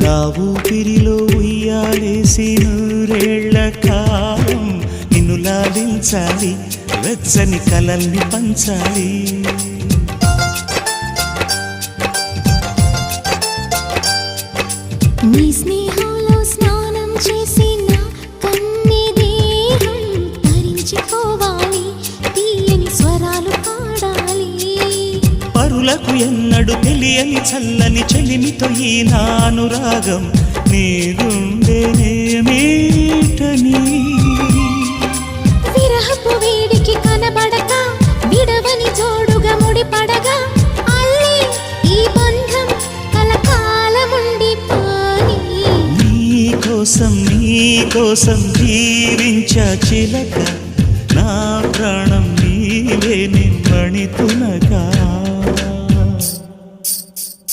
నా ఊపిరిలో ఉయ్యాలేసి నూరేళ్ల కాలం నిన్ను లాలించాలి, వెచ్చని కలల్ని పంచాలి. నీ స్నేహంలో స్నానం చేసి నా కన్ని దేహం తరించిపోవాలి, తీయని స్వరాలు పాడాలి. పరులకు ఎన్నడు తెలియని చల్లని చెలిమితో ఈ నా అనురాగం నీ గుండెనేమీటని. విరహపు వేడికి కనబడక విడవని జోడుగా ముడిపడగా అల్లి ఈ బంధం కలకాలముండిపోని. నీకోసం జీవించ చిలక, నా ప్రాణం నీవే నిమ్మణితునగ.